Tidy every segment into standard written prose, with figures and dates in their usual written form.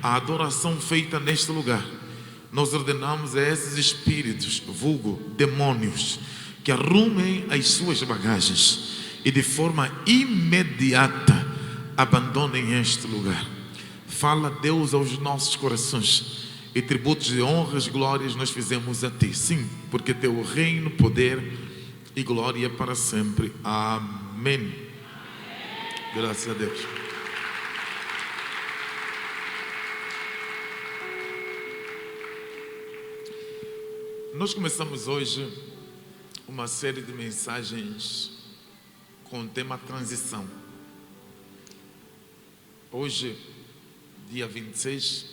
a adoração feita neste lugar, nós ordenamos a esses espíritos, vulgo demônios, que arrumem as suas bagagens e de forma imediata abandonem este lugar. Fala, Deus, aos nossos corações, e tributos de honras e glórias nós fizemos a Ti. Sim, porque Teu reino, poder e glória para sempre. Amém. Graças a Deus. Nós começamos hoje uma série de mensagens com o tema transição. Hoje, dia 26,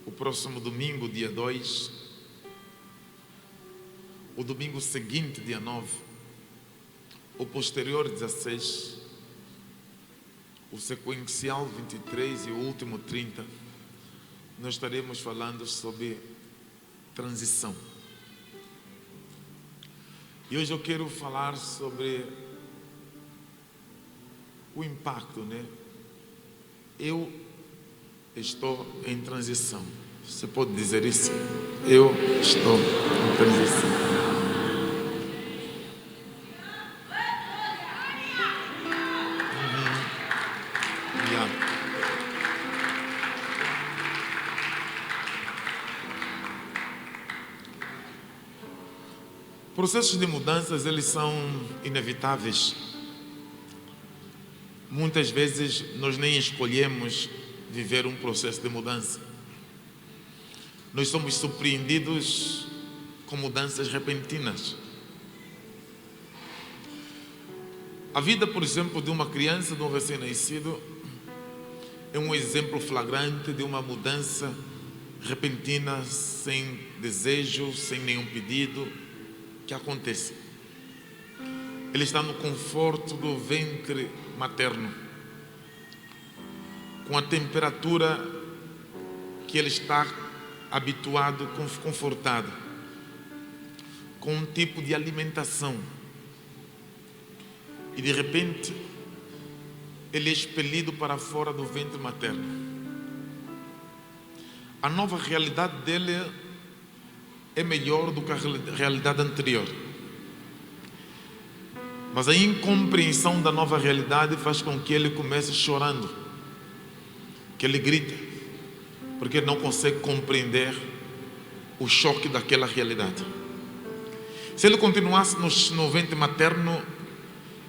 o próximo domingo, dia 2, o domingo seguinte, dia 9, o posterior, 16, o sequencial, 23 e o último, 30, nós estaremos falando sobre transição. E hoje eu quero falar sobre o impacto, né? Eu estou em transição. Você pode dizer isso? Eu estou em transição. Processos de mudanças, eles são inevitáveis. Muitas vezes nós nem escolhemos viver um processo de mudança. Nós somos surpreendidos com mudanças repentinas. A vida, por exemplo, de uma criança, de um recém-nascido, é um exemplo flagrante de uma mudança repentina, sem desejo, sem nenhum pedido, que acontece. Ele está no conforto do ventre materno, com a temperatura que ele está habituado, confortado, com um tipo de alimentação, e de repente ele é expelido para fora do ventre materno. A nova realidade dele é melhor do que a realidade anterior. Mas a incompreensão da nova realidade faz com que ele comece chorando, que ele grita, porque não consegue compreender o choque daquela realidade. Se ele continuasse no ventre materno,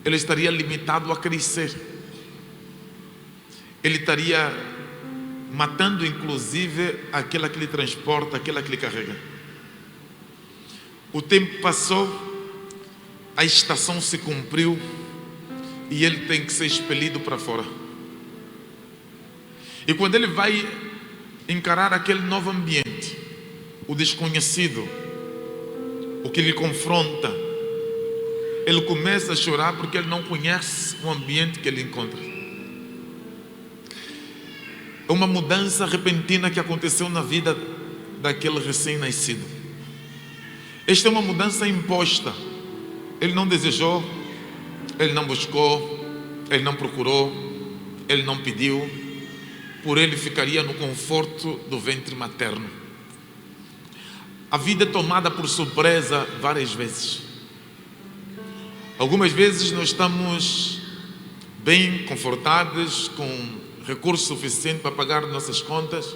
ele estaria limitado a crescer. Ele estaria matando inclusive aquela que lhe transporta, aquela que lhe carrega. O tempo passou, a estação se cumpriu e ele tem que ser expelido para fora. E quando ele vai encarar aquele novo ambiente, o desconhecido, o que lhe confronta, ele começa a chorar porque ele não conhece o ambiente que ele encontra. É uma mudança repentina que aconteceu na vida daquele recém-nascido. Esta é uma mudança imposta. Ele não desejou, ele não buscou, ele não procurou, ele não pediu. Por ele ficaria no conforto do ventre materno. A vida é tomada por surpresa várias vezes. Algumas vezes nós estamos bem confortados, com recurso suficiente para pagar nossas contas,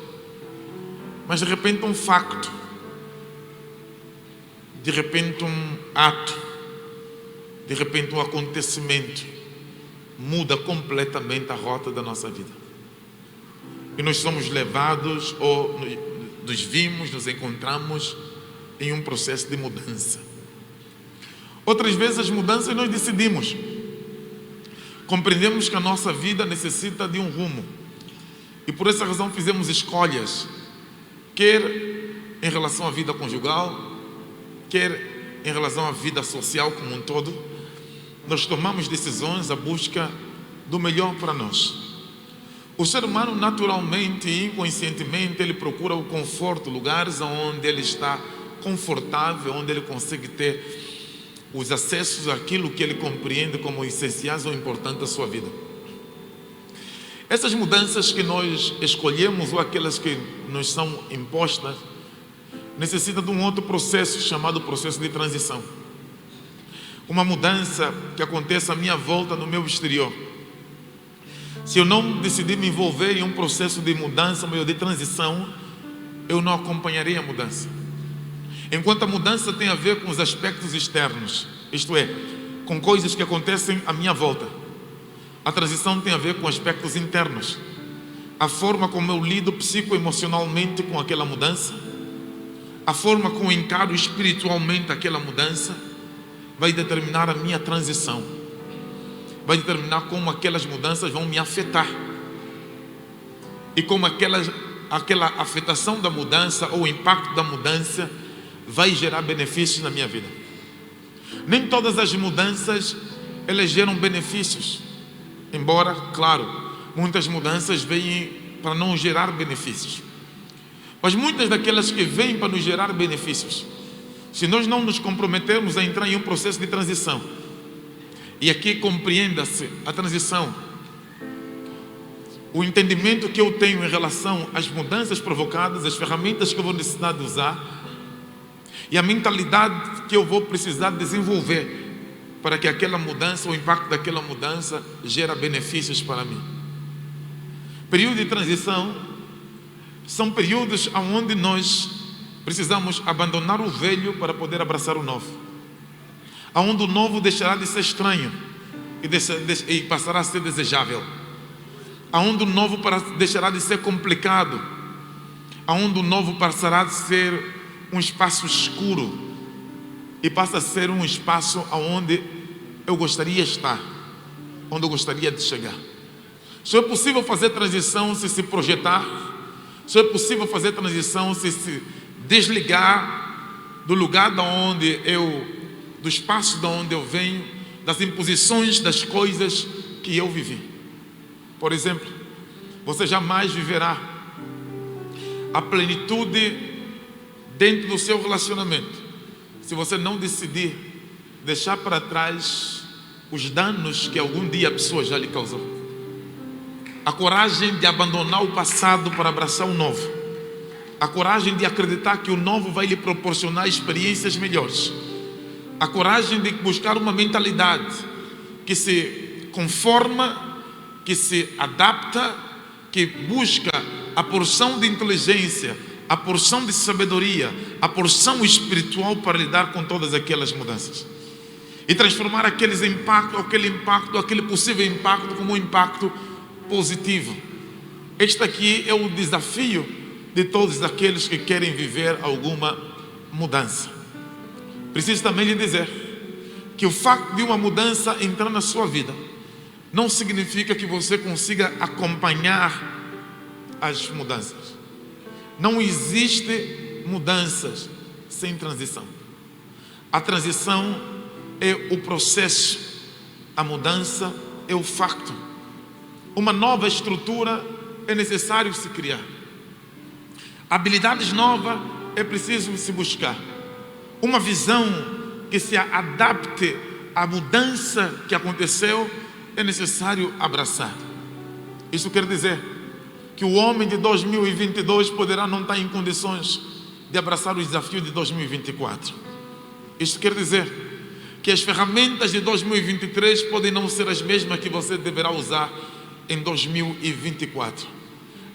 mas de repente um facto, de repente um ato, de repente um acontecimento muda completamente a rota da nossa vida. E nós somos levados ou nos vimos, nos encontramos em um processo de mudança. Outras vezes as mudanças nós decidimos. Compreendemos que a nossa vida necessita de um rumo. E por essa razão fizemos escolhas, quer em relação à vida conjugal, quer em relação à vida social como um todo. Nós tomamos decisões à busca do melhor para nós. O ser humano naturalmente e inconscientemente ele procura o conforto, lugares onde ele está confortável, onde ele consegue ter os acessos àquilo que ele compreende como essenciais ou importantes da sua vida. Essas mudanças que nós escolhemos ou aquelas que nos são impostas necessitam de um outro processo chamado processo de transição. Uma mudança que acontece à minha volta, no meu exterior. Se eu não decidir me envolver em um processo de mudança, de transição, eu não acompanharei a mudança. Enquanto a mudança tem a ver com os aspectos externos, isto é, com coisas que acontecem à minha volta, a transição tem a ver com aspectos internos. A forma como eu lido psicoemocionalmente com aquela mudança, a forma como eu encaro espiritualmente aquela mudança, vai determinar a minha transição. Vai determinar como aquelas mudanças vão me afetar. E como aquela afetação da mudança ou o impacto da mudança vai gerar benefícios na minha vida. Nem todas as mudanças elas geram benefícios. Embora, claro, muitas mudanças vêm para não gerar benefícios. Mas muitas daquelas que vêm para nos gerar benefícios, se nós não nos comprometermos a entrar em um processo de transição, e aqui compreenda-se a transição, o entendimento que eu tenho em relação às mudanças provocadas, as ferramentas que eu vou necessitar de usar, e a mentalidade que eu vou precisar desenvolver para que aquela mudança, o impacto daquela mudança gera benefícios para mim. Período de transição são períodos onde nós precisamos abandonar o velho para poder abraçar o novo. Onde o novo deixará de ser estranho e passará a ser desejável. Onde o novo deixará de ser complicado. Onde o novo passará de ser um espaço escuro e passa a ser um espaço onde eu gostaria de estar, onde eu gostaria de chegar. Só é possível fazer transição se projetar. Só é possível fazer transição se desligar do lugar do espaço de onde eu venho, das imposições das coisas que eu vivi. Por exemplo, você jamais viverá a plenitude dentro do seu relacionamento se você não decidir deixar para trás os danos que algum dia a pessoa já lhe causou. A coragem de abandonar o passado para abraçar o novo. A coragem de acreditar que o novo vai lhe proporcionar experiências melhores. A coragem de buscar uma mentalidade que se conforma, que se adapta, que busca a porção de inteligência, a porção de sabedoria, a porção espiritual para lidar com todas aquelas mudanças. E transformar aquele possível impacto como um impacto positivo. Este aqui é o desafio de todos aqueles que querem viver alguma mudança. Preciso também lhe dizer que o facto de uma mudança entrar na sua vida não significa que você consiga acompanhar as mudanças. Não existe mudanças sem transição. A transição é o processo, a mudança é o facto. Uma nova estrutura é necessário se criar. Habilidades novas é preciso se buscar. Uma visão que se adapte à mudança que aconteceu é necessário abraçar. Isso quer dizer que o homem de 2022 poderá não estar em condições de abraçar o desafio de 2024. Isso quer dizer que as ferramentas de 2023 podem não ser as mesmas que você deverá usar em 2024.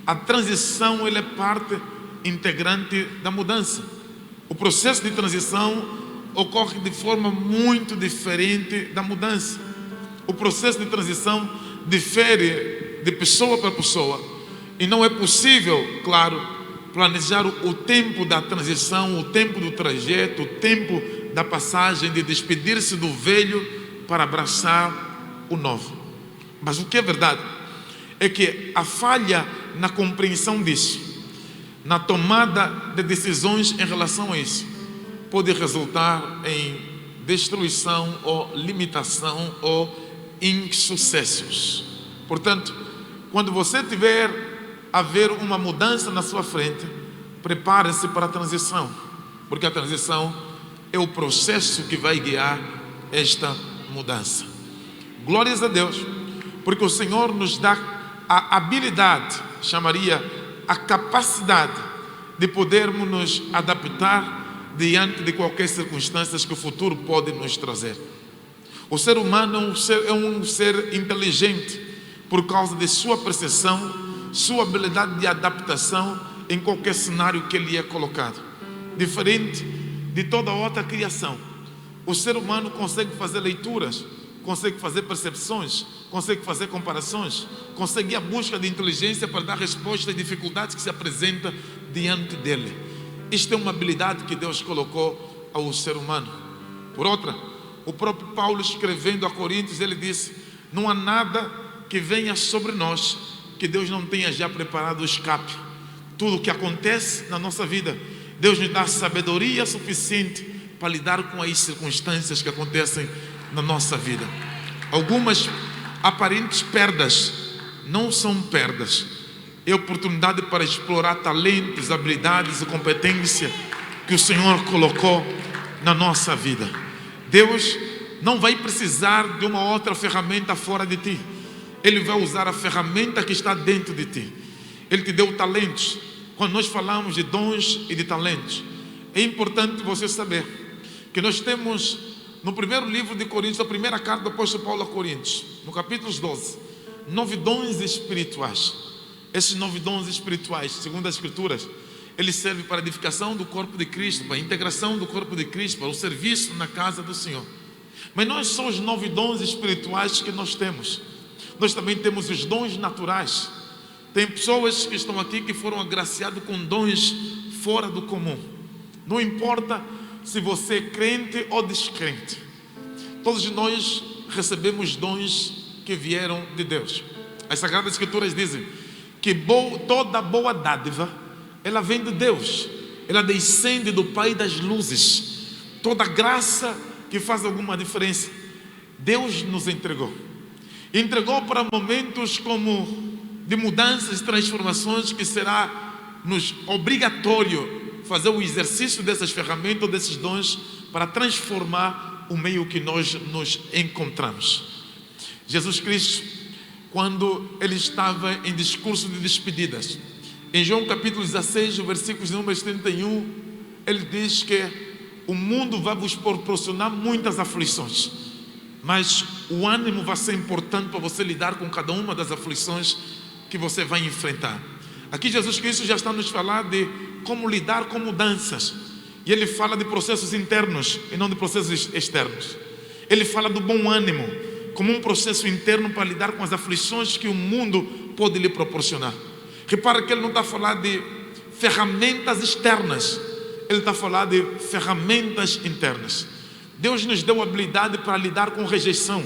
A transição ela é parte integrante da mudança. O processo de transição ocorre de forma muito diferente da mudança. O processo de transição difere de pessoa para pessoa. E não é possível, claro, planejar o tempo da transição, o tempo do trajeto, o tempo da passagem, de despedir-se do velho para abraçar o novo. Mas o que é verdade é que a falha na compreensão disso, na tomada de decisões em relação a isso, pode resultar em destruição ou limitação ou insucessos. Portanto, quando você tiver a ver uma mudança na sua frente, prepare-se para a transição, porque a transição é o processo que vai guiar esta mudança. Glórias a Deus, porque o Senhor nos dá a habilidade, chamaria a capacidade de podermos nos adaptar diante de qualquer circunstância que o futuro pode nos trazer. O ser humano é um ser inteligente por causa de sua percepção, sua habilidade de adaptação em qualquer cenário que ele é colocado. Diferente de toda outra criação, o ser humano consegue fazer leituras, consegue fazer percepções, consegue fazer comparações, consegue ir à busca de inteligência para dar resposta às dificuldades que se apresentam diante dele. Isto é uma habilidade que Deus colocou ao ser humano. Por outra, o próprio Paulo, escrevendo a Coríntios, ele disse: não há nada que venha sobre nós que Deus não tenha já preparado o escape. Tudo o que acontece na nossa vida, Deus nos dá sabedoria suficiente para lidar com as circunstâncias que acontecem na nossa vida. Algumas aparentes perdas não são perdas, é oportunidade para explorar talentos, habilidades e competência que o Senhor colocou na nossa vida. Deus não vai precisar de uma outra ferramenta fora de ti. Ele vai usar a ferramenta que está dentro de ti. Ele te deu talentos. Quando nós falamos de dons e de talentos, é importante você saber que nós temos no primeiro livro de Coríntios, a primeira carta do apóstolo Paulo a Coríntios, no capítulo 12, 9 dons espirituais. Esses 9 dons espirituais, segundo as Escrituras, eles servem para a edificação do corpo de Cristo, para a integração do corpo de Cristo, para o serviço na casa do Senhor. Mas não são os 9 dons espirituais que nós temos. Nós também temos os dons naturais. Tem pessoas que estão aqui que foram agraciadas com dons fora do comum. Não importa se você é crente ou descrente, todos nós recebemos dons que vieram de Deus. As Sagradas Escrituras dizem que toda boa dádiva, ela vem de Deus, ela descende do Pai das luzes. Toda graça que faz alguma diferença, Deus nos entregou. Entregou para momentos como de mudanças e transformações, que será nos obrigatório fazer o exercício dessas ferramentas, desses dons, para transformar o meio que nós nos encontramos. Jesus Cristo, quando ele estava em discurso de despedidas, em João capítulo 16, versículos números 31, ele diz que o mundo vai vos proporcionar muitas aflições, mas o ânimo vai ser importante para você lidar com cada uma das aflições que você vai enfrentar. Aqui Jesus Cristo já está nos falando de como lidar com mudanças, e ele fala de processos internos e não de processos externos. Ele fala do bom ânimo como um processo interno para lidar com as aflições que o mundo pode lhe proporcionar. Repara que ele não está falando de ferramentas externas, ele está falando de ferramentas internas. Deus nos deu habilidade para lidar com rejeição.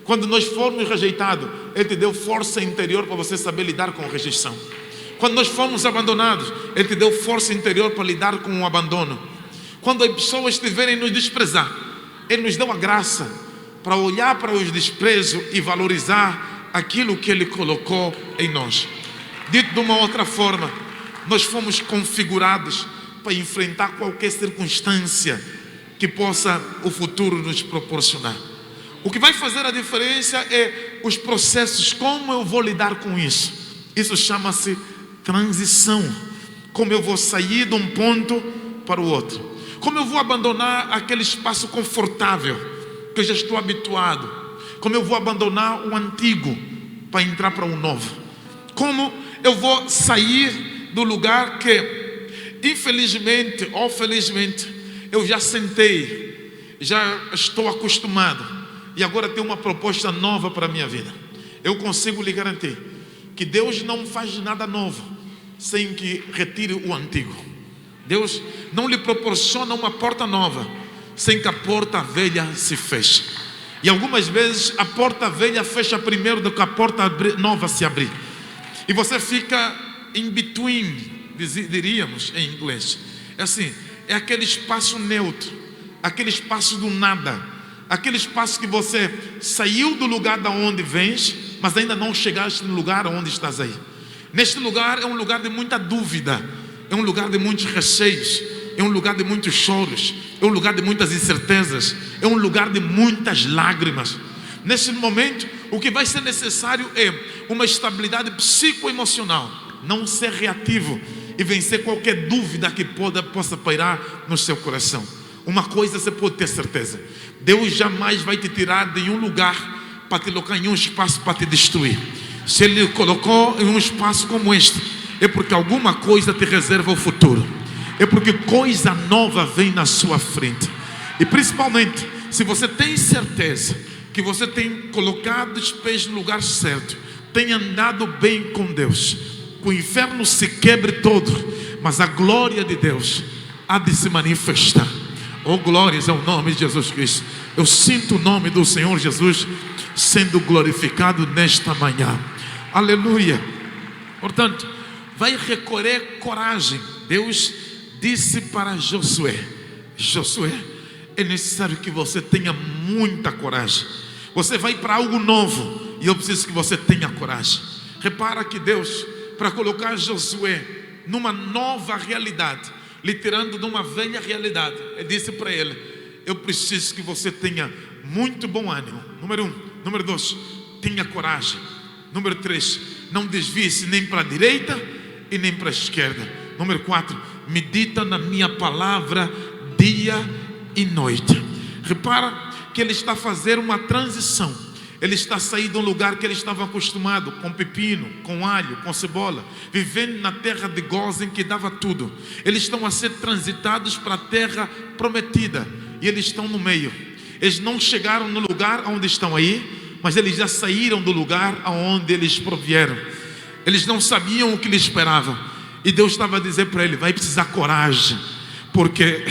Quando nós formos rejeitados, Ele te deu força interior para você saber lidar com rejeição. Quando nós fomos abandonados, Ele te deu força interior para lidar com o abandono. Quando as pessoas estiverem nos desprezar, Ele nos deu a graça para olhar para os desprezos e valorizar aquilo que Ele colocou em nós. Dito de uma outra forma, nós fomos configurados para enfrentar qualquer circunstância que possa o futuro nos proporcionar. O que vai fazer a diferença é os processos, como eu vou lidar com isso. Isso chama-se transição. Como eu vou sair de um ponto para o outro. Como eu vou abandonar aquele espaço confortável que eu já estou habituado. Como eu vou abandonar o antigo para entrar para o novo. Como eu vou sair do lugar que, infelizmente ou felizmente, eu já sentei, já estou acostumado, e agora tem uma proposta nova para a minha vida. Eu consigo lhe garantir que Deus não faz nada novo sem que retire o antigo. Deus não lhe proporciona uma porta nova sem que a porta velha se feche. E algumas vezes a porta velha fecha primeiro do que a porta nova se abrir. E você fica in between, diríamos em inglês. É assim, é aquele espaço neutro, aquele espaço do nada, aquele espaço que você saiu do lugar da onde vens, mas ainda não chegaste no lugar onde estás aí. Neste lugar é um lugar de muita dúvida, é um lugar de muitos receios, é um lugar de muitos choros, é um lugar de muitas incertezas, é um lugar de muitas lágrimas. Neste momento, O que vai ser necessário é uma estabilidade psicoemocional, não ser reativo e vencer qualquer dúvida que possa pairar no seu coração. Uma coisa você pode ter certeza: Deus jamais vai te tirar de um lugar para te colocar em um espaço para te destruir. Se Ele colocou em um espaço como este, é porque alguma coisa te reserva o futuro, é porque coisa nova vem na sua frente. E principalmente, se você tem certeza que você tem colocado os pés no lugar certo, tem andado bem com Deus, que o inferno se quebre todo, mas a glória de Deus há de se manifestar. Oh, glórias ao nome de Jesus Cristo. Eu sinto o nome do Senhor Jesus sendo glorificado nesta manhã. Aleluia. Portanto, vai requerer coragem. Deus disse para Josué: Josué, é necessário que você tenha muita coragem. Você vai para algo novo e eu preciso que você tenha coragem. Repara que Deus, para colocar Josué numa nova realidade, lhe tirando de uma velha realidade, ele disse para ele: eu preciso que você tenha muito bom ânimo. Número 1. Número 2, tenha coragem. Número 3, não desvie-se nem para a direita e nem para a esquerda. Número 4, medita na minha palavra dia e noite. Repara que ele está fazendo uma transição. Ele está saindo de um lugar que ele estava acostumado, com pepino, com alho, com cebola, vivendo na terra de Gósen que dava tudo. Eles estão a ser transitados para a terra prometida e eles estão no meio. Eles não chegaram no lugar onde estão aí, mas eles já saíram do lugar aonde eles provieram. Eles não sabiam o que lhes esperava, e Deus estava a dizer para ele: vai precisar coragem, porque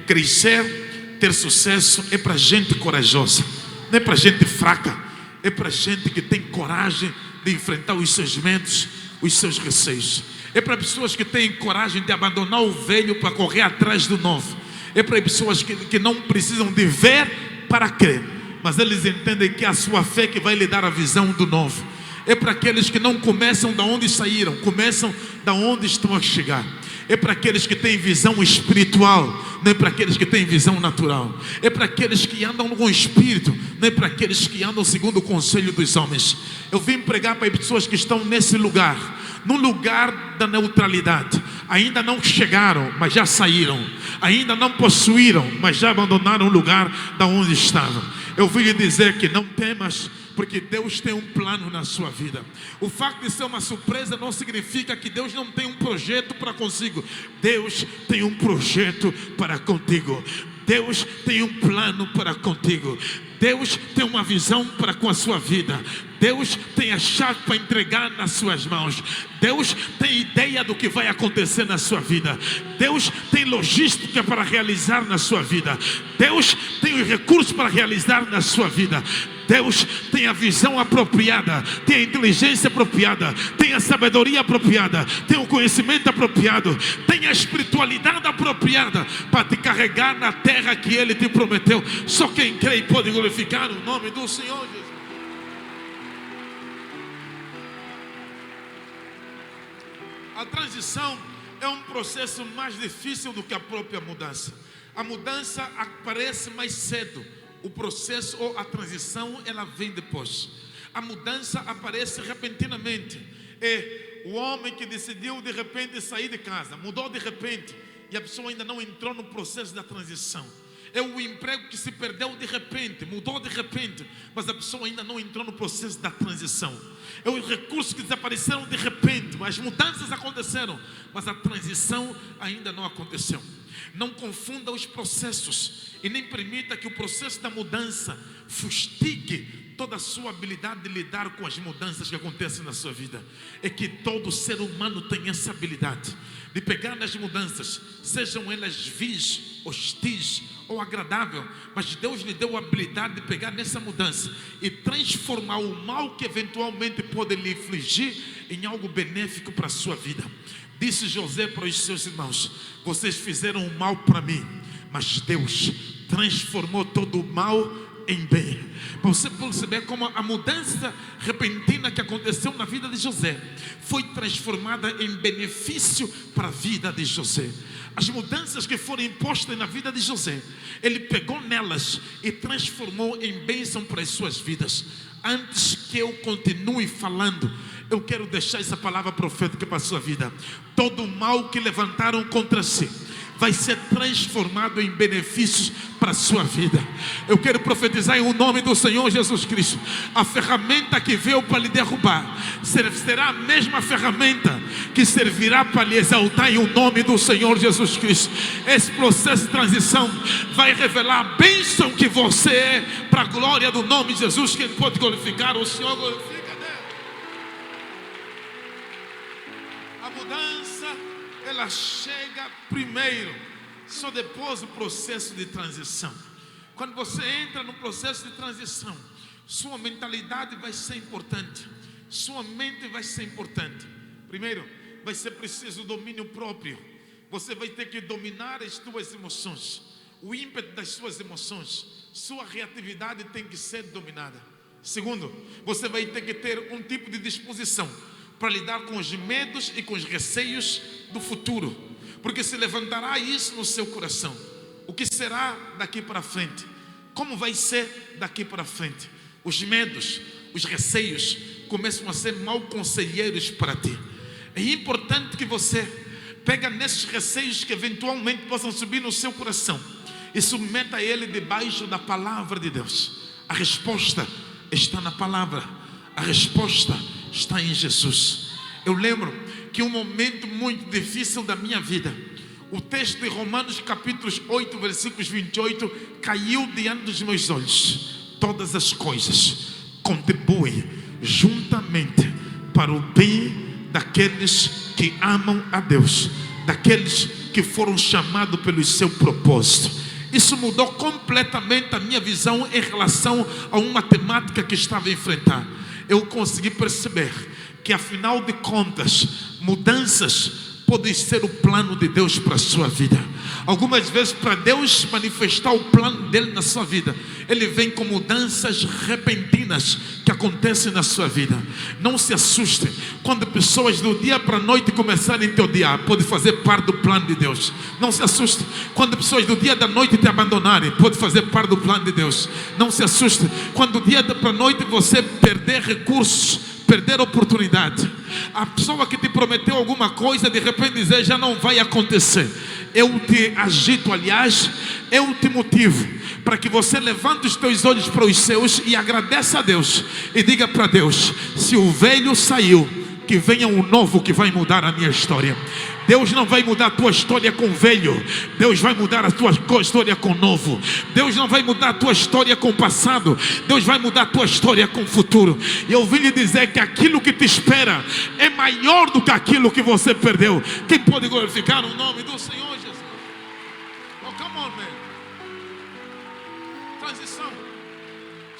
crescer, ter sucesso é para gente corajosa, não é para gente fraca, é para gente que tem coragem de enfrentar os seus medos, os seus receios. É para pessoas que têm coragem de abandonar o velho para correr atrás do novo. É para pessoas que não precisam de ver para crer, mas eles entendem que é a sua fé que vai lhe dar a visão do novo. É para aqueles que não começam da onde saíram, começam da onde estão a chegar. É para aqueles que têm visão espiritual, não é para aqueles que têm visão natural. É para aqueles que andam com o espírito, não é para aqueles que andam segundo o conselho dos homens. Eu vim pregar para pessoas que estão nesse lugar, no lugar da neutralidade. Ainda não chegaram, mas já saíram. Ainda não possuíram, mas já abandonaram o lugar da onde estavam. Eu vim lhe dizer que não temas, porque Deus tem um plano na sua vida. O fato de ser uma surpresa não significa que Deus não tem um projeto para consigo. Deus tem um projeto para contigo. Deus tem um plano para contigo. Deus tem uma visão para com a sua vida. Deus tem a chave para entregar nas suas mãos. Deus tem ideia do que vai acontecer na sua vida. Deus tem logística para realizar na sua vida. Deus tem os recursos para realizar na sua vida. Deus tem a visão apropriada, tem a inteligência apropriada, tem a sabedoria apropriada, tem o conhecimento apropriado, tem a espiritualidade apropriada para te carregar na terra que Ele te prometeu. Só quem crê pode glorificar o nome do Senhor Jesus. A transição é um processo mais difícil do que a própria mudança. A mudança aparece mais cedo. O processo ou a transição, ela vem depois. A mudança aparece repentinamente. É o homem que decidiu de repente sair de casa, mudou de repente, e a pessoa ainda não entrou no processo da transição. É o emprego que se perdeu de repente, mudou de repente, mas a pessoa ainda não entrou no processo da transição. É os recursos que desapareceram de repente, mas mudanças aconteceram, mas a transição ainda não aconteceu. Não confunda os processos e nem permita que o processo da mudança fustigue toda a sua habilidade de lidar com as mudanças que acontecem na sua vida. É que todo ser humano tem essa habilidade de pegar nas mudanças, sejam elas vis, hostis ou agradável, mas Deus lhe deu a habilidade de pegar nessa mudança e transformar o mal que eventualmente pode lhe infligir em algo benéfico para a sua vida. Disse José para os seus irmãos: vocês fizeram o mal para mim, mas Deus transformou todo o mal em bem. Para você perceber como a mudança repentina que aconteceu na vida de José foi transformada em benefício para a vida de José. As mudanças que foram impostas na vida de José, ele pegou nelas e transformou em bênção para as suas vidas. antes que eu continue falando, eu quero deixar essa palavra profética para a sua vida. Todo o mal que levantaram contra si vai ser transformado em benefícios para a sua vida. Eu quero profetizar em o nome do Senhor Jesus Cristo. A ferramenta que veio para lhe derrubar será a mesma ferramenta que servirá para lhe exaltar em o nome do Senhor Jesus Cristo. Esse processo de transição vai revelar a bênção que você é, para a glória do nome de Jesus. Quem pode glorificar o Senhor, glorifica Deus. A mudança, ela chega primeiro, só depois do processo de transição. Quando você entra no processo de transição, sua mentalidade vai ser importante, sua mente vai ser importante. Primeiro, vai ser preciso domínio próprio. Você vai ter que dominar as suas emoções, o ímpeto das suas emoções. Sua reatividade tem que ser dominada. Segundo, você vai ter que ter um tipo de disposição para lidar com os medos e com os receios do futuro, porque se levantará isso no seu coração. O que será daqui para frente? Como vai ser daqui para frente? Os medos, os receios começam a ser mau conselheiros para ti. É importante que você pegue nesses receios que eventualmente possam subir no seu coração e submeta ele debaixo da palavra de Deus. A resposta está na palavra, a resposta está em Jesus. Eu lembro que um momento muito difícil da minha vida, o texto de Romanos capítulo 8, versículos 28, caiu diante dos meus olhos. Todas as coisas contribuem juntamente para o bem daqueles que amam a Deus, daqueles que foram chamados pelo seu propósito. Isso mudou completamente a minha visão em relação a uma temática que estava a enfrentar. Eu consegui perceber que, afinal de contas, mudanças podem ser o plano de Deus para a sua vida. Algumas vezes, para Deus manifestar o plano dele na sua vida, ele vem com mudanças repentinas que acontecem na sua vida. Não se assustem quando pessoas do dia para a noite começarem a te odiar. Pode fazer parte do plano de Deus. Não se assustem quando pessoas do dia da noite te abandonarem. Pode fazer parte do plano de Deus. Não se assustem quando do dia para a noite você perder recursos, perder oportunidade. A pessoa que te prometeu alguma coisa, de repente dizer, já não vai acontecer. Eu te agito, aliás, eu te motivo para que você levante os teus olhos para os seus e agradeça a Deus e diga para Deus: se o velho saiu, que venha um novo que vai mudar a minha história. Deus não vai mudar a tua história com velho, Deus vai mudar a tua história com novo. Deus não vai mudar a tua história com passado, Deus vai mudar a tua história com futuro. E eu vim lhe dizer que aquilo que te espera é maior do que aquilo que você perdeu. Quem pode glorificar o nome do Senhor Jesus? Oh, come on, man. Transição.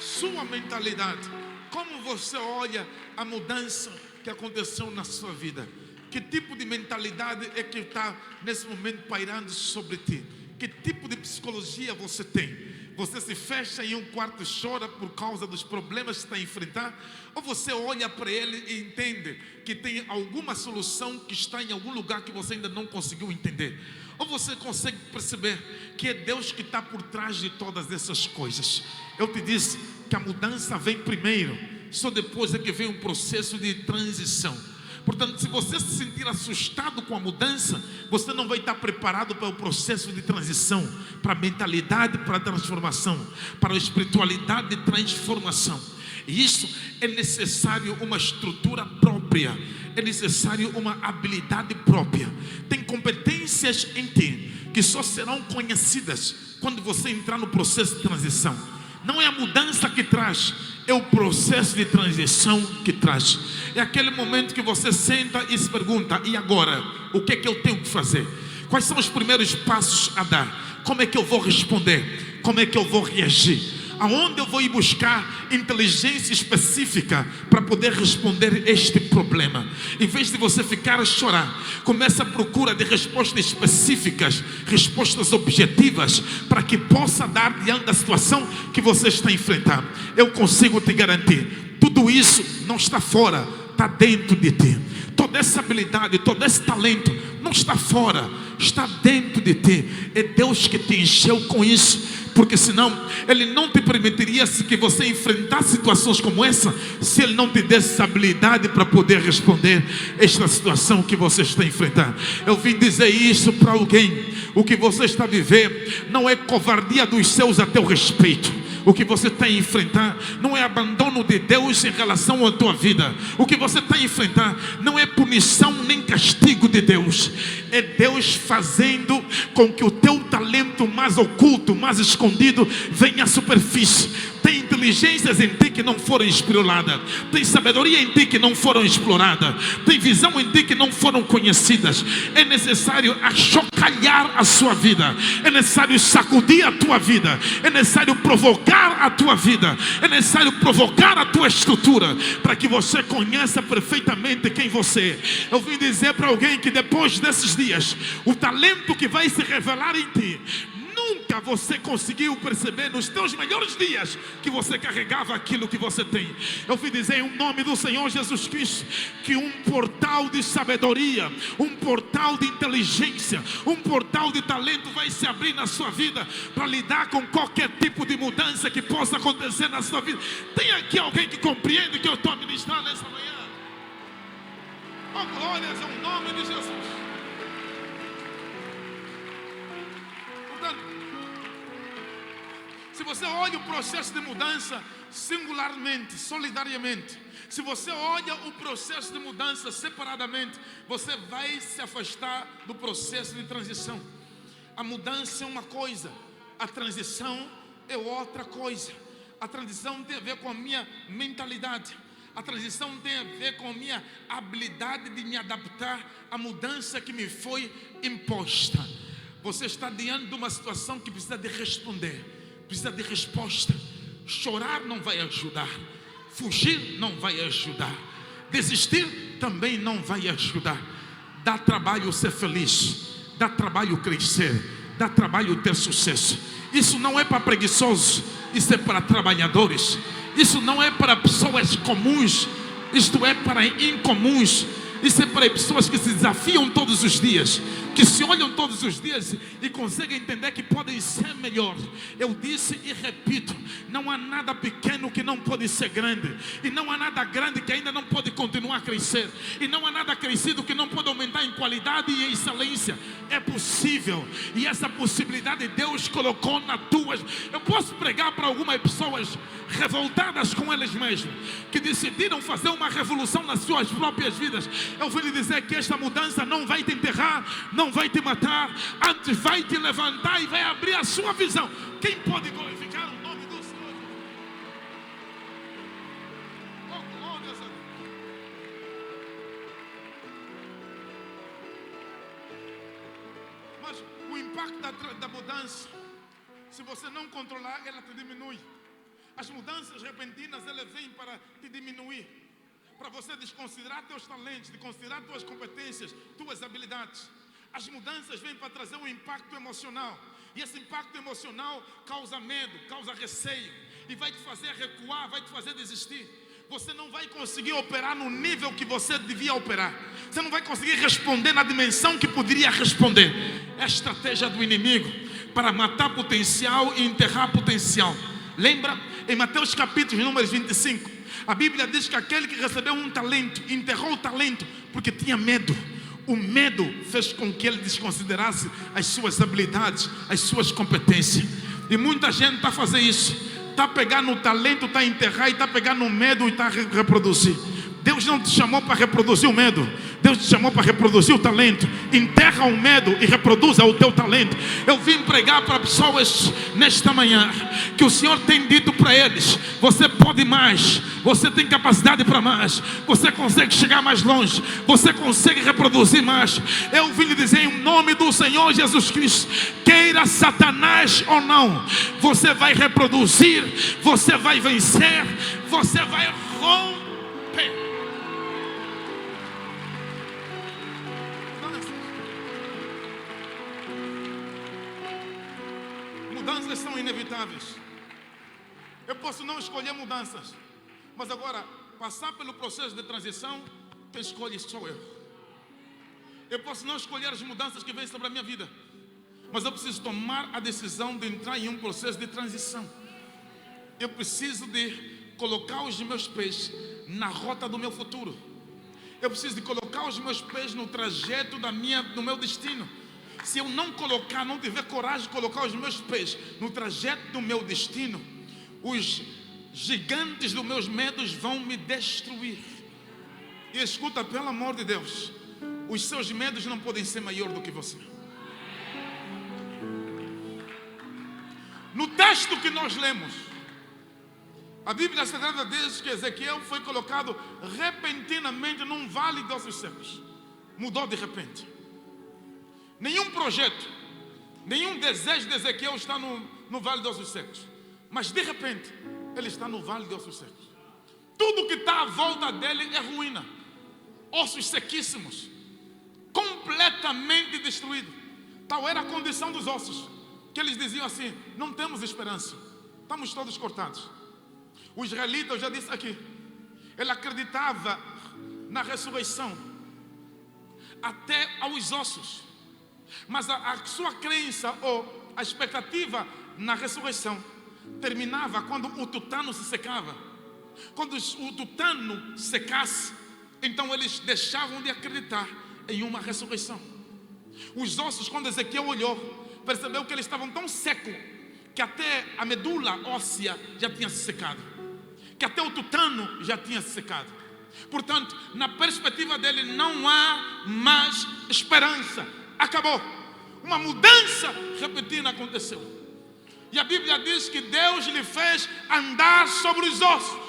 Sua mentalidade. Como você olha a mudança que aconteceu na sua vida? Que tipo de mentalidade é que está nesse momento pairando sobre ti? Que tipo de psicologia você tem? Você se fecha em um quarto e chora por causa dos problemas que está a enfrentar? Ou você olha para ele e entende que tem alguma solução que está em algum lugar que você ainda não conseguiu entender? Ou você consegue perceber que é Deus que está por trás de todas essas coisas? Eu te disse que a mudança vem primeiro, só depois é que vem um processo de transição. Portanto, se você se sentir assustado com a mudança, você não vai estar preparado para o processo de transição, para a mentalidade, para a transformação, para a espiritualidade de transformação. E isso é necessário uma estrutura própria, é necessário uma habilidade própria. Tem competências em ti que só serão conhecidas quando você entrar no processo de transição. Não é a mudança que traz, é o processo de transição que traz. É aquele momento que você senta e se pergunta: e agora? O que é que eu tenho que fazer? Quais são os primeiros passos a dar? Como é que eu vou responder? Como é que eu vou reagir? Aonde eu vou ir buscar inteligência específica para poder responder este problema? Em vez de você ficar a chorar, comece a procura de respostas específicas, respostas objetivas, para que possa dar diante da situação que você está enfrentando. Eu consigo te garantir, tudo isso não está fora, está dentro de ti. Toda essa habilidade, todo esse talento não está fora, está dentro de ti. É Deus que te encheu com isso, porque senão Ele não te permitiria que você enfrentasse situações como essa, se Ele não te desse habilidade para poder responder esta situação que você está enfrentando. Eu vim dizer isso para alguém. O que você está vivendo não é covardia dos céus a teu respeito. O que você está a enfrentar não é abandono de Deus em relação à tua vida. O que você está a enfrentar não é punição nem castigo de Deus. É Deus fazendo com que o teu talento mais oculto, mais escondido, venha à superfície. Tem inteligências em ti que não foram exploradas. Tem sabedoria em ti que não foram exploradas. Tem visão em ti que não foram conhecidas. É necessário achocalhar a sua vida. É necessário sacudir a tua vida. É necessário provocar a tua vida. É necessário provocar a tua estrutura, para que você conheça perfeitamente quem você é. Eu vim dizer para alguém que depois desses dias, o talento que vai se revelar em ti, nunca você conseguiu perceber nos teus melhores dias que você carregava aquilo que você tem. Eu vim dizer em nome do Senhor Jesus Cristo que um portal de sabedoria, um portal de inteligência, um portal de talento vai se abrir na sua vida para lidar com qualquer tipo de mudança que possa acontecer na sua vida. Tem aqui alguém que compreende que eu estou ministrando nessa manhã? Oh, glórias ao nome de Jesus. Se você olha o processo de mudança singularmente, solidariamente, se você olha o processo de mudança separadamente, você vai se afastar do processo de transição. A mudança é uma coisa, a transição é outra coisa. A transição tem a ver com a minha mentalidade. A transição tem a ver com a minha habilidade de me adaptar à mudança que me foi imposta. Você está diante de uma situação que precisa de responder. Precisa de resposta. Chorar não vai ajudar. Fugir não vai ajudar. Desistir também não vai ajudar. Dá trabalho ser feliz. Dá trabalho crescer. Dá trabalho ter sucesso. Isso não é para preguiçosos. Isso é para trabalhadores. Isso não é para pessoas comuns. Isto é para incomuns. Isso é para pessoas que se desafiam todos os dias, que se olham todos os dias e conseguem entender que podem ser melhor. Eu disse e repito, não há nada pequeno que não pode ser grande, e não há nada grande que ainda não pode continuar a crescer, e não há nada crescido que não pode aumentar em qualidade e em excelência. É possível, e essa possibilidade Deus colocou na tua. Eu posso pregar para algumas pessoas revoltadas com elas mesmas, que decidiram fazer uma revolução nas suas próprias vidas. Eu vou lhe dizer que esta mudança não vai te enterrar, não vai te matar, antes vai te levantar e vai abrir a sua visão. Quem pode glorificar o nome do Senhor? Oh, glórias a Deus. Mas o impacto da mudança, se você não controlar, ela te diminui. As mudanças repentinas, elas vêm para te diminuir, para você desconsiderar teus talentos, desconsiderar tuas competências, tuas habilidades. As mudanças vêm para trazer um impacto emocional, e esse impacto emocional causa medo, causa receio, e vai te fazer recuar, vai te fazer desistir. Você não vai conseguir operar no nível que você devia operar. Você não vai conseguir responder na dimensão que poderia responder. É a estratégia do inimigo para matar potencial e enterrar potencial. Lembra? Em Mateus capítulo número 25, a Bíblia diz que aquele que recebeu um talento, enterrou o talento porque tinha medo. O medo fez com que ele desconsiderasse as suas habilidades, as suas competências. E muita gente está a fazer isso. Está a pegar no talento, está a enterrar, e está a pegar no medo e está a reproduzir. Deus não te chamou para reproduzir o medo. Deus te chamou para reproduzir o talento. Enterra o medo e reproduza o teu talento. Eu vim pregar para pessoas nesta manhã que o Senhor tem dito para eles: você pode mais, você tem capacidade para mais, você consegue chegar mais longe, você consegue reproduzir mais. Eu vim lhe dizer em nome do Senhor Jesus Cristo, queira Satanás ou não, você vai reproduzir, você vai vencer, você vai romper. Mudanças são inevitáveis. Eu posso não escolher mudanças, mas agora, passar pelo processo de transição, quem escolhe sou eu. Eu posso não escolher as mudanças que vêm sobre a minha vida, mas eu preciso tomar a decisão de entrar em um processo de transição. Eu preciso de colocar os meus pés na rota do meu futuro. Eu preciso de colocar os meus pés no trajeto do meu destino. Se eu não colocar, não tiver coragem de colocar os meus pés no trajeto do meu destino, os gigantes dos meus medos vão me destruir. E escuta, pelo amor de Deus, os seus medos não podem ser maior do que você. No texto que nós lemos, a Bíblia Sagrada diz que Ezequiel foi colocado repentinamente num vale de ossos secos. Mudou de repente. Nenhum projeto, nenhum desejo de Ezequiel está no vale de ossos secos. Mas de repente, ele está no vale de ossos secos. Tudo que está à volta dele é ruína. Ossos sequíssimos, completamente destruído. Tal era a condição dos ossos, que eles diziam assim: não temos esperança, estamos todos cortados. O israelita, eu já disse aqui, ele acreditava na ressurreição até aos ossos, mas a sua crença ou a expectativa na ressurreição terminava quando o tutano se secava. Quando o tutano secasse, então eles deixavam de acreditar em uma ressurreição. Os ossos, quando Ezequiel olhou, percebeu que eles estavam tão secos que até a medula óssea já tinha se secado, que até o tutano já tinha se secado. Portanto, na perspectiva dele, não há mais esperança. Acabou. Uma mudança repentina aconteceu. E a Bíblia diz que Deus lhe fez andar sobre os ossos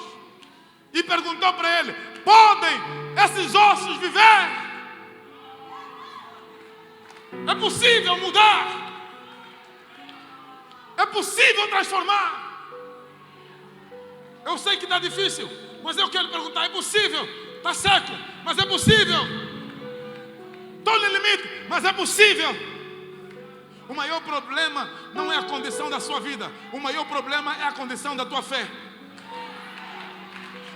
e perguntou para ele: podem esses ossos viver? É possível mudar? É possível transformar? Eu sei que está difícil, mas eu quero perguntar: é possível? Está seco, mas é possível. Estou no limite, mas é possível. O maior problema não é a condição da sua vida. O maior problema é a condição da tua fé.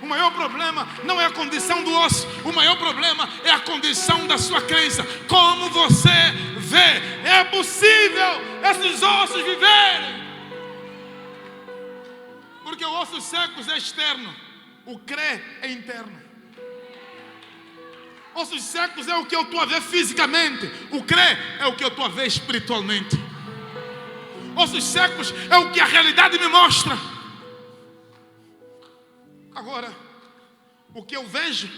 O maior problema não é a condição do osso. O maior problema é a condição da sua crença. Como você vê, é possível esses ossos viverem. Porque o ossos secos é externo, o crer é interno. Ossos secos é o que eu estou a ver fisicamente, o crer é o que eu estou a ver espiritualmente. Ossos secos é o que a realidade me mostra. Agora, o que eu vejo,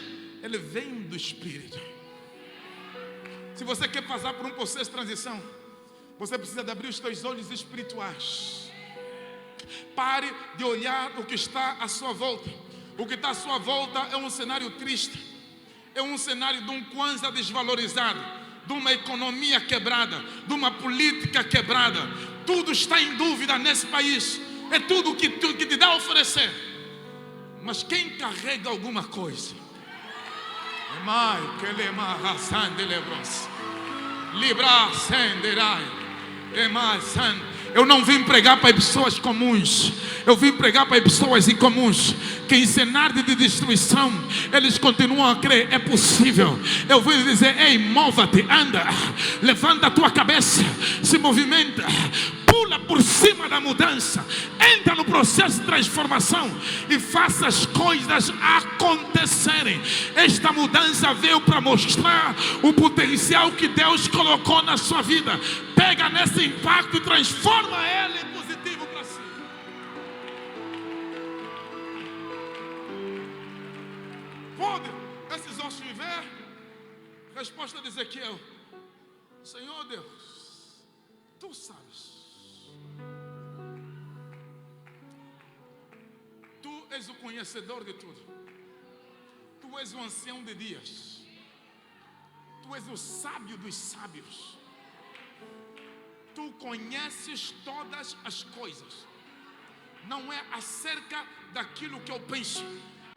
ele vem do Espírito. Se você quer passar por um processo de transição, você precisa de abrir os teus olhos espirituais. Pare de olhar o que está à sua volta. O que está à sua volta é um cenário triste. É um cenário de um Kwanzaa desvalorizado, de uma economia quebrada, de uma política quebrada. Tudo está em dúvida nesse país. É tudo que te dá a oferecer. Mas quem carrega alguma coisa? Eu não vim pregar para pessoas comuns. Eu vim pregar para pessoas incomuns, que em cenário de destruição eles continuam a crer: é possível. Eu vim dizer: ei, mova-te, anda, levanta a tua cabeça, se movimenta, pula por cima da mudança, entra no processo de transformação e faça as coisas acontecerem. Esta mudança veio para mostrar o potencial que Deus colocou na sua vida. Pega nesse impacto e transforma ele em positivo para si. Pode esses ossos viver? Resposta de Ezequiel: Senhor Deus, Tu sabes. Tu és o conhecedor de tudo. Tu és o ancião de dias. Tu és o sábio dos sábios. Tu conheces todas as coisas. Não é acerca daquilo que eu penso,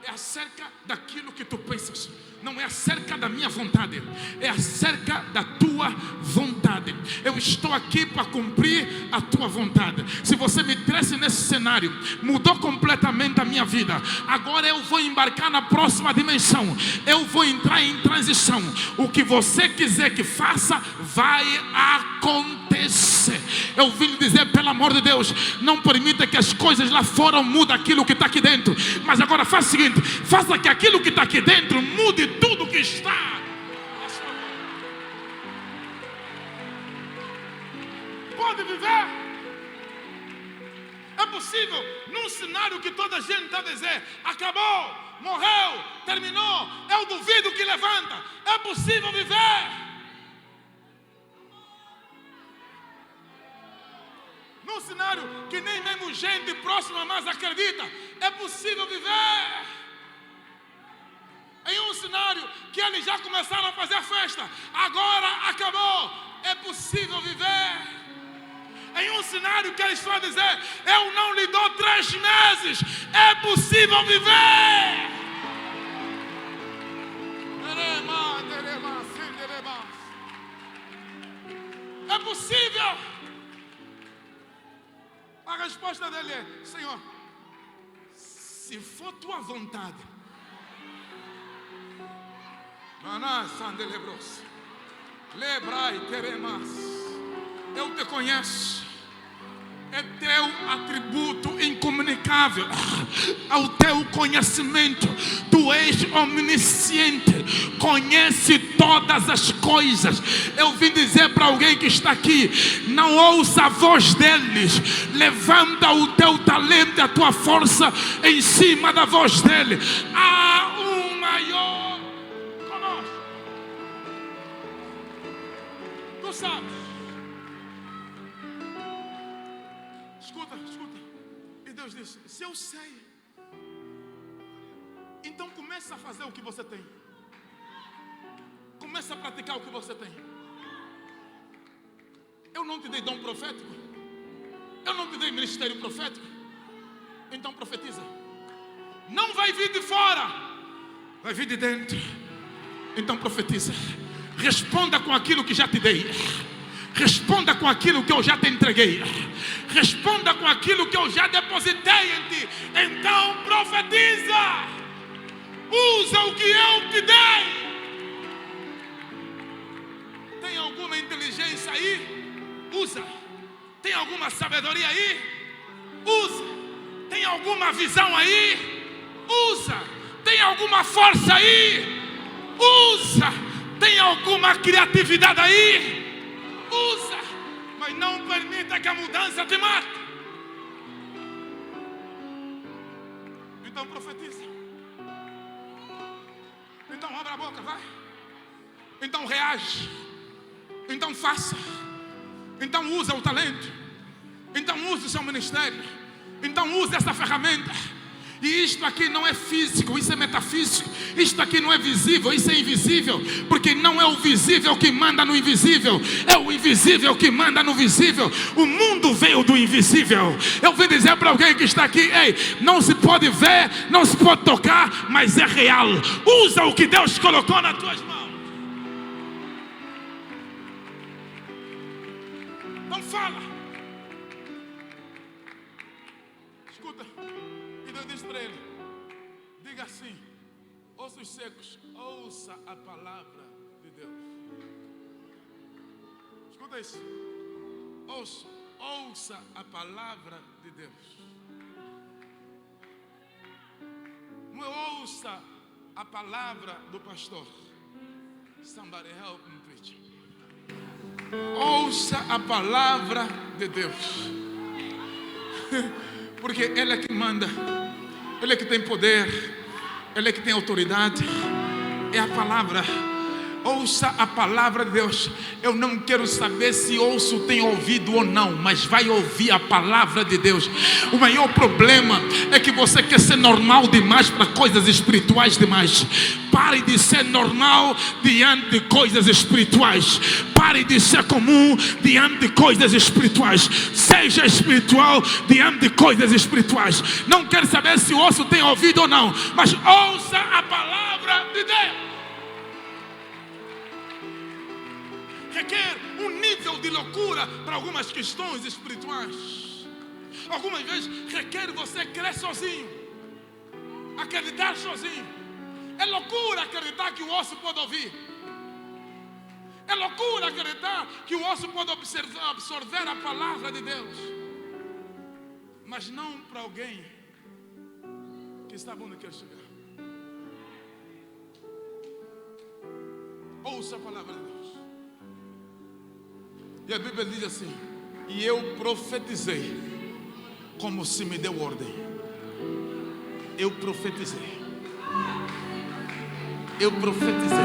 é acerca daquilo que tu pensas. Não é acerca da minha vontade, é acerca da tua vontade. Eu eu estou aqui para cumprir a tua vontade. Se você me trouxe nesse cenário, mudou completamente a minha vida. Agora eu vou embarcar na próxima dimensão. Eu vou entrar em transição. O que você quiser que faça, vai acontecer. Eu vim lhe dizer, pelo amor de Deus, não permita que as coisas lá fora mudem aquilo que está aqui dentro. Mas agora faça o seguinte: faça que aquilo que está aqui dentro mude tudo que está. Pode viver. É possível, num cenário que toda a gente está dizendo, acabou, morreu, terminou, eu duvido que levanta. É possível viver. Num cenário que nem mesmo gente próxima mais acredita, é possível viver. Em um cenário que eles já começaram a fazer festa, agora acabou, é possível viver. Em um cenário que eles estão a dizer, eu não lhe dou 3 meses, é possível viver. É possível. A resposta dele é: Senhor, se for tua vontade, eu te conheço. É teu atributo incomunicável, ao teu conhecimento. Tu és omnisciente, conhece todas as coisas. Eu vim dizer para alguém que está aqui: não ouça a voz deles, levanta o teu talento e a tua força em cima da voz dele. Há um maior conosco. Tu sabes. Escuta. E Deus disse: se eu sei, então começa a fazer o que você tem. Começa a praticar o que você tem. Eu não te dei dom profético. Eu não te dei ministério profético. Então profetiza. Não vai vir de fora, vai vir de dentro. Então profetiza. Responda com aquilo que já te dei. Responda com aquilo que eu já te entreguei. Responda com aquilo que eu já depositei em ti. Então profetiza. Usa o que eu te dei. Tem alguma inteligência aí? Usa. Tem alguma sabedoria aí? Usa. Tem alguma visão aí? Usa. Tem alguma força aí? Usa. Tem alguma criatividade aí? Usa, mas não permita que a mudança te mate. Então profetiza. Então abra a boca, vai. Então reage. Então faça. Então usa o talento. Então use o seu ministério. Então use essa ferramenta. E isto aqui não é físico, isso é metafísico. Isto aqui não é visível, isso é invisível. Porque não é o visível que manda no invisível, é o invisível que manda no visível. O mundo veio do invisível. Eu vim dizer para alguém que está aqui: ei, não se pode ver, não se pode tocar, mas é real. Usa o que Deus colocou nas tuas mãos. Não fala. Escuta. E Deus disse para ele: diga assim: ossos secos, ouça a palavra de Deus. Escuta isso. Ouça a palavra de Deus. Não ouça a palavra do pastor. Somebody help me preach. Ouça a palavra de Deus. Porque Ele é que manda. Ele é que tem poder. Ele é que tem autoridade. É a palavra. Ouça a palavra de Deus. Eu não quero saber se ouço tem ouvido ou não, mas vai ouvir a palavra de Deus. O maior problema é que você quer ser normal demais para coisas espirituais demais. Pare de ser normal diante de coisas espirituais. Pare de ser comum diante de coisas espirituais. Seja espiritual diante de coisas espirituais. Não quero saber se o osso tem ouvido ou não, mas ouça a palavra de Deus. requer um nível de loucura para algumas questões espirituais. Algumas vezes requer você crer sozinho, acreditar sozinho. É loucura acreditar que o osso pode ouvir. É loucura acreditar que o osso pode absorver a palavra de Deus. Mas não para alguém que está onde quer chegar. Ouça a palavra de Deus. E a Bíblia diz assim: e eu profetizei como se me deu ordem. Eu profetizei. Eu profetizei.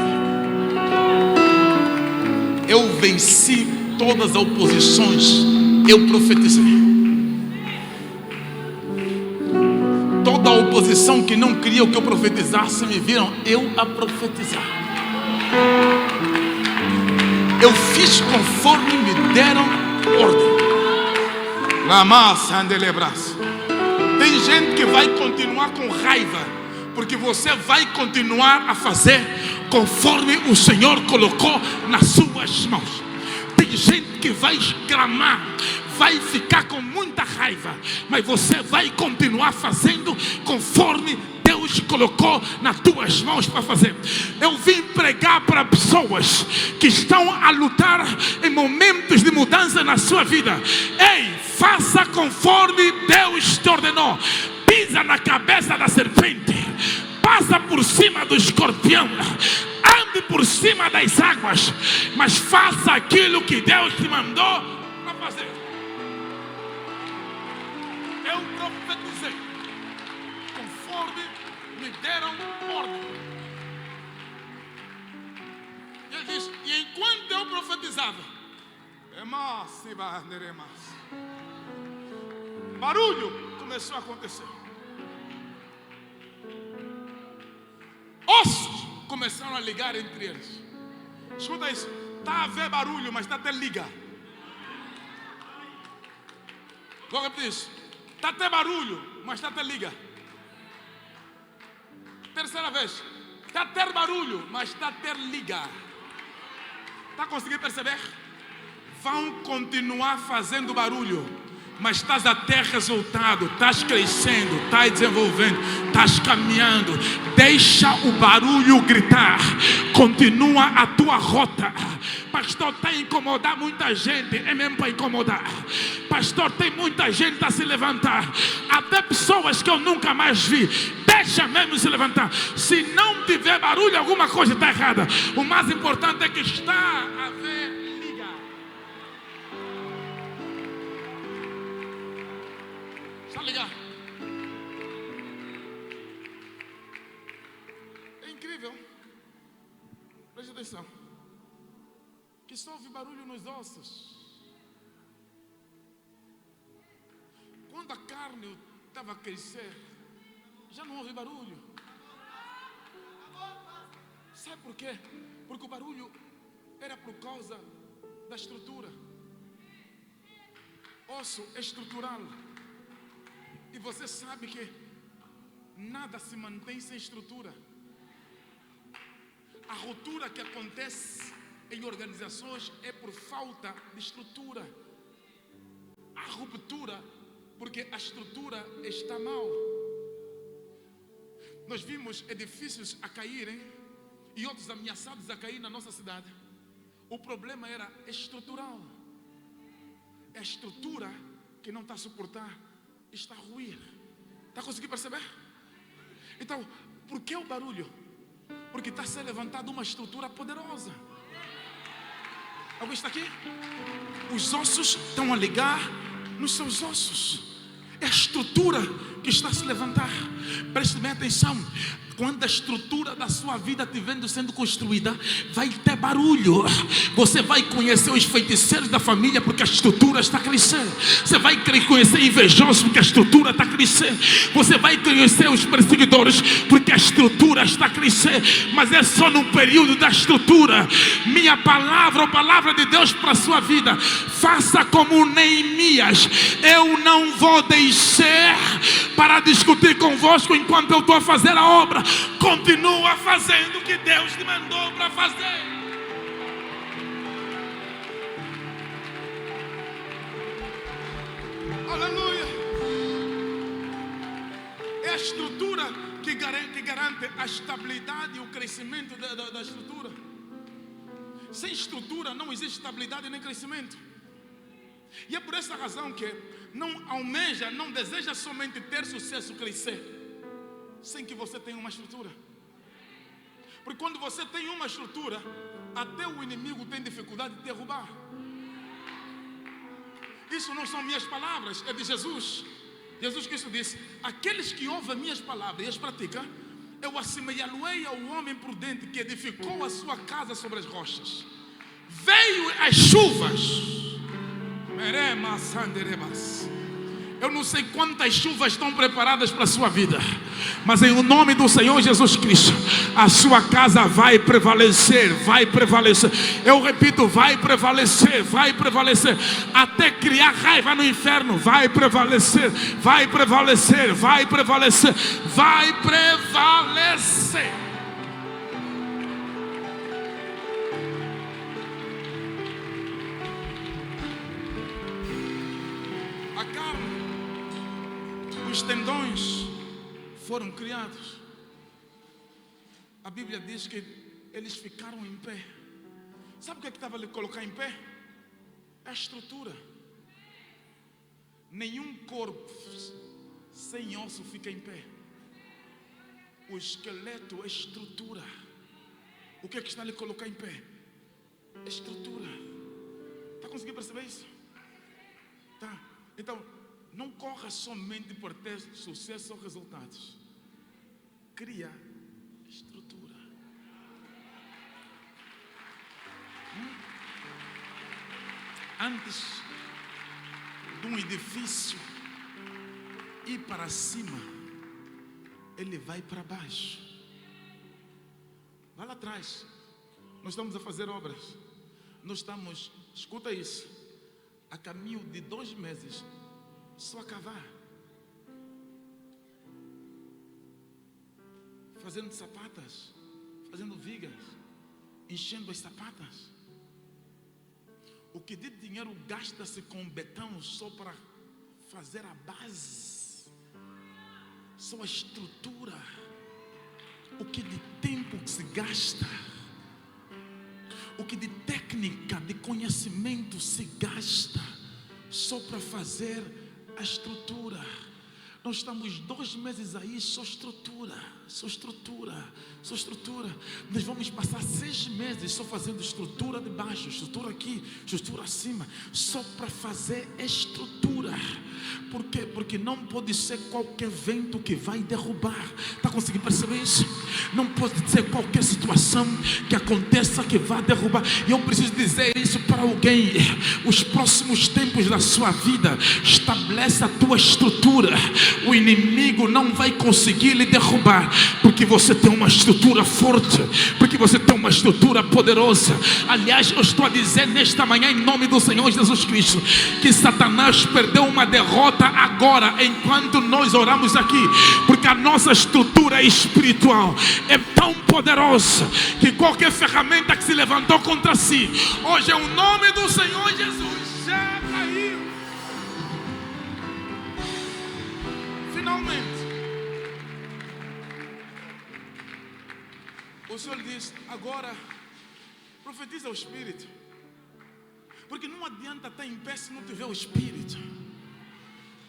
Eu venci todas as oposições. Eu profetizei. Toda a oposição que não queria que eu profetizasse, me viram eu a profetizar. Eu fiz conforme me deram ordem. Tem gente que vai continuar com raiva, porque você vai continuar a fazer conforme o Senhor colocou nas suas mãos. Tem gente que vai exclamar, vai ficar com muita raiva, mas você vai continuar fazendo conforme Deus colocou nas tuas mãos para fazer. Eu vim pregar para pessoas que estão a lutar em momentos de mudança na sua vida. Ei, faça conforme Deus te ordenou. Pisa na cabeça da serpente, passa por cima do escorpião, ande por cima das águas, mas faça aquilo que Deus te mandou para fazer. Eu profetizei conforme me deram ordem. E ele diz: e enquanto eu profetizava, barulho começou a acontecer. Ossos começaram a ligar entre eles. Escuta isso. Está a ver barulho, mas está até liga. Vou repetir isso. Está até barulho, mas está até liga. Terceira vez. Está a ter barulho, mas está a ter liga. Está conseguindo perceber? Vão continuar fazendo barulho, mas estás a ter resultado, estás crescendo, estás desenvolvendo, estás caminhando. Deixa o barulho gritar, continua a tua rota. Pastor, está a incomodar muita gente, é mesmo para incomodar. Pastor, tem muita gente a se levantar, até pessoas que eu nunca mais vi. Deixa mesmo se levantar. Se não tiver barulho, alguma coisa está errada. O mais importante é que está a ver. Ligar. É incrível. Preste atenção. Que só ouve barulho nos ossos. Quando a carne estava a crescer, já não houve barulho. Sabe por quê? Porque o barulho era por causa da estrutura. Osso é estrutural. E você sabe que nada se mantém sem estrutura. A ruptura que acontece em organizações é por falta de estrutura. A ruptura porque a estrutura está mal. Nós vimos edifícios a caírem e outros ameaçados a cair na nossa cidade. O problema era estrutural. É a estrutura que não está a suportar. Está a ruir. Está conseguindo perceber? Então, por que o barulho? Porque está a ser levantada uma estrutura poderosa. Alguém está aqui? Os ossos estão a ligar nos seus ossos. É a estrutura que está a se levantar. Preste bem atenção. Quando a estrutura da sua vida estiver sendo construída, vai ter barulho. Você vai conhecer os feiticeiros da família, porque a estrutura está a crescer. Você vai conhecer invejosos, porque a estrutura está a crescer. Você vai conhecer os perseguidores, porque a estrutura está a crescer. Mas é só no período da estrutura. Minha palavra, a palavra de Deus para a sua vida: faça como Neemias. Eu não vou deixar para discutir convosco enquanto eu estou a fazer a obra. Continua fazendo o que Deus te mandou para fazer. Aleluia. É a estrutura que garante a estabilidade e o crescimento da estrutura. Sem estrutura não existe estabilidade nem crescimento. E é por essa razão que não almeja, não deseja somente ter sucesso, crescer, sem que você tenha uma estrutura. Porque quando você tem uma estrutura, até o inimigo tem dificuldade de derrubar. Isso não são minhas palavras, é de Jesus. Jesus Cristo disse: aqueles que ouvem minhas palavras e as praticam, eu assemelhá-lo-ei ao homem prudente que edificou a sua casa sobre as rochas. Veio as chuvas. Eu não sei quantas chuvas estão preparadas para a sua vida, mas em nome do Senhor Jesus Cristo, a sua casa vai prevalecer, vai prevalecer. Eu repito, vai prevalecer, vai prevalecer. Até criar raiva no inferno, vai prevalecer, vai prevalecer, vai prevalecer, vai prevalecer. A carne, os tendões foram criados. A Bíblia diz que eles ficaram em pé. Sabe o que estava a colocar em pé? A estrutura. Nenhum corpo sem osso fica em pé. O esqueleto é estrutura. O que está a lhe colocar em pé? Estrutura. Está conseguindo perceber isso? Tá. Então, não corra somente por ter sucesso ou resultados. Cria estrutura. Antes de um edifício ir para cima, ele vai para baixo. Vai lá atrás. Nós estamos a fazer obras. Nós estamos, escuta isso, a caminho de 2 meses, só a cavar, fazendo sapatas, fazendo vigas, enchendo as sapatas. O que de dinheiro gasta-se com betão só para fazer a base, só a estrutura. O que de tempo que se gasta, o que de técnica, de conhecimento se gasta só para fazer a estrutura. Nós estamos 2 meses aí, só estrutura, só estrutura, só estrutura. Nós vamos passar 6 meses só fazendo estrutura de baixo, estrutura aqui, estrutura acima, só para fazer estrutura. Por quê? Porque não pode ser qualquer vento que vai derrubar. Está conseguindo perceber isso? Não pode ser qualquer situação que aconteça que vai derrubar. E eu preciso dizer isso para alguém. Os próximos tempos da sua vida, estabeleça a tua estrutura. O inimigo não vai conseguir lhe derrubar, porque você tem uma estrutura forte, porque você tem uma estrutura poderosa. Aliás, eu estou a dizer nesta manhã, em nome do Senhor Jesus Cristo, que Satanás perdeu uma derrota agora, enquanto nós oramos aqui, porque a nossa estrutura espiritual é tão poderosa que qualquer ferramenta que se levantou contra si, hoje é o nome do Senhor Jesus, já caiu. Finalmente, o Senhor diz: agora profetiza o Espírito, porque não adianta estar em pé se não tiver o Espírito.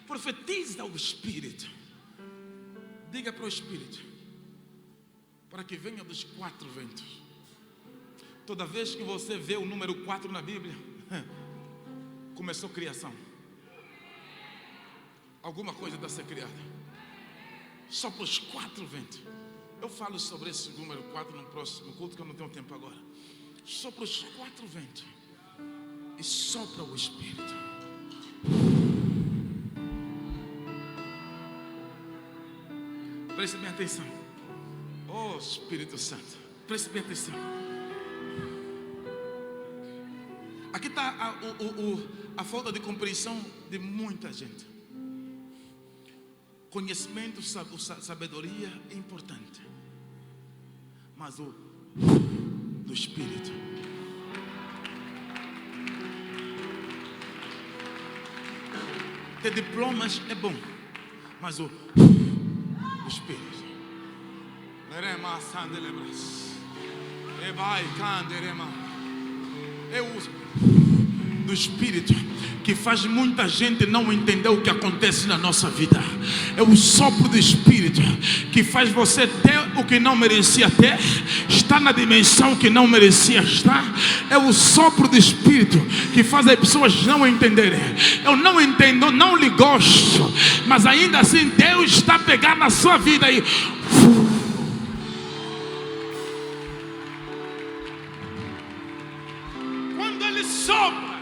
Profetiza o Espírito. Diga para o Espírito, para que venha dos 4 ventos. Toda vez que você vê o número 4 na Bíblia, começou criação. Alguma coisa está a ser criada. Só para os 4 ventos. Eu falo sobre esse número 4 no próximo culto, que eu não tenho tempo agora. Só para os 4 ventos. E sopra o Espírito. Preste bem atenção. Oh Espírito Santo, preste bem atenção. Aqui está a falta de compreensão de muita gente. Conhecimento, sabedoria é importante, mas o do Espírito. ter diplomas é bom, mas o Espírito. É o do Espírito que faz muita gente não entender o que acontece na nossa vida. É o sopro do Espírito que faz você ter o que não merecia ter, estar na dimensão que não merecia estar. É o sopro do Espírito que faz as pessoas não entenderem. Eu não entendo, não lhe gosto, mas ainda assim Deus está pegando na sua vida aí. Quando Ele sopra,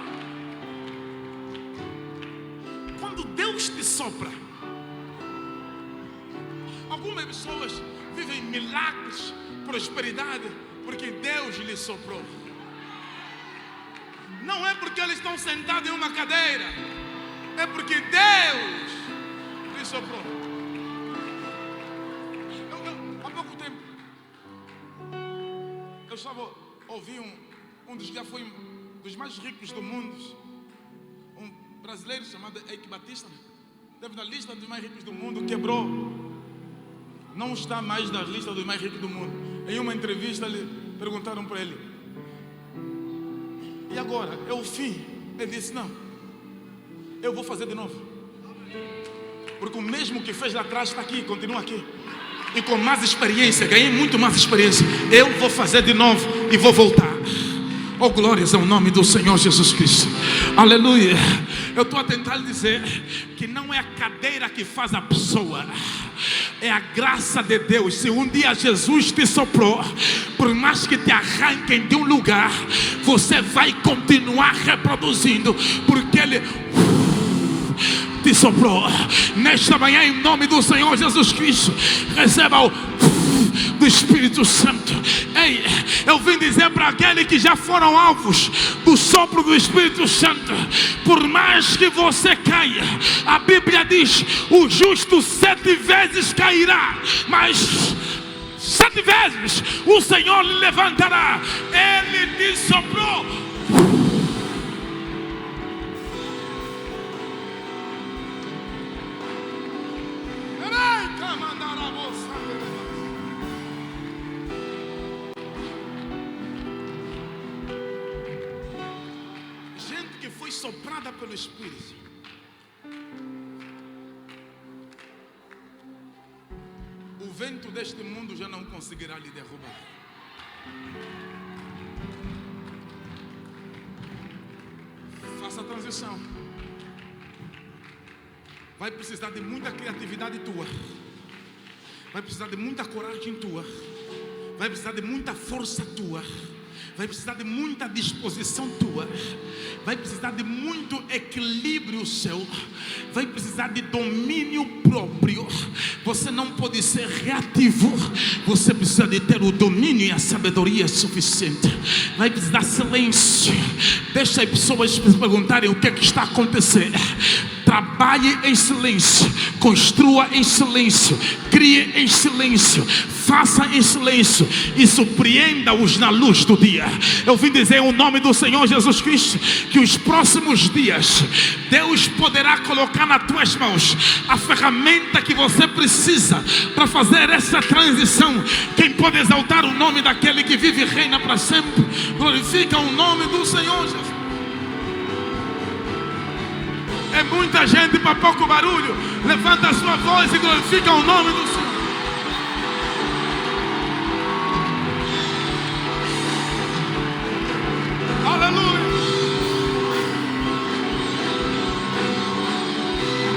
quando Deus te sopra, algumas pessoas vivem milagres, prosperidade, porque Deus lhe soprou. Não é porque eles estão sentados em uma cadeira, é porque Deus lhe soprou. Há pouco tempo, eu estava ouvindo um dos que já foi dos mais ricos do mundo, um brasileiro chamado Eike Batista, esteve na lista dos mais ricos do mundo, quebrou, não está mais na lista dos mais ricos do mundo. Em uma entrevista perguntaram para ele: e agora? É o fim? Ele disse: não, eu vou fazer de novo, porque o mesmo que fez lá atrás está aqui, continua aqui, e com mais experiência, ganhei muito mais experiência. Eu vou fazer de novo e vou voltar. Oh, glórias ao nome do Senhor Jesus Cristo. Aleluia. Eu estou a tentar lhe dizer que não é a cadeira que faz a pessoa, é a graça de Deus. Se um dia Jesus te soprou, por mais que te arranquem de um lugar, você vai continuar reproduzindo, porque Ele te soprou. Nesta manhã, em nome do Senhor Jesus Cristo, receba o do Espírito Santo. Ei, eu vim dizer para aqueles que já foram alvos do sopro do Espírito Santo: por mais que você caia, a Bíblia diz: o justo 7 vezes cairá, mas 7 vezes o Senhor lhe levantará. Ele te soprou. Gente que foi soprada pelo Espírito, o vento deste mundo já não conseguirá lhe derrubar. Faça a transição. Vai precisar de muita criatividade tua, vai precisar de muita coragem tua, vai precisar de muita força tua, vai precisar de muita disposição tua, vai precisar de muito equilíbrio seu, vai precisar de domínio próprio. Você não pode ser reativo, você precisa de ter o domínio e a sabedoria suficiente. Vai precisar de silêncio. Deixa as pessoas se perguntarem o que é que está acontecendo. Trabalhe em silêncio, construa em silêncio, crie em silêncio, faça em silêncio e surpreenda-os na luz do dia. Eu vim dizer em nome do Senhor Jesus Cristo que os próximos dias Deus poderá colocar nas tuas mãos a ferramenta que você precisa para fazer essa transição. Quem pode exaltar o nome daquele que vive e reina para sempre? Glorifica o nome do Senhor Jesus. É muita gente para pouco barulho. Levanta a sua voz e glorifica o nome do Senhor. Aleluia.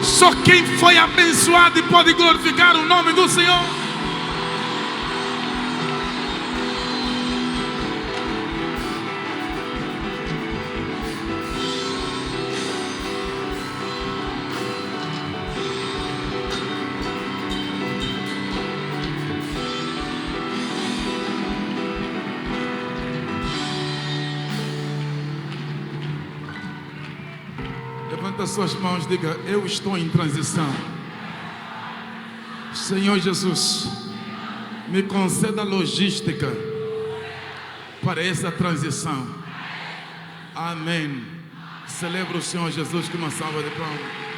Só quem foi abençoado e pode glorificar o nome do Senhor. Levanta suas mãos e diga: eu estou em transição. Senhor Jesus, me conceda logística para essa transição. Amém. Celebra o Senhor Jesus com uma salva de palmas.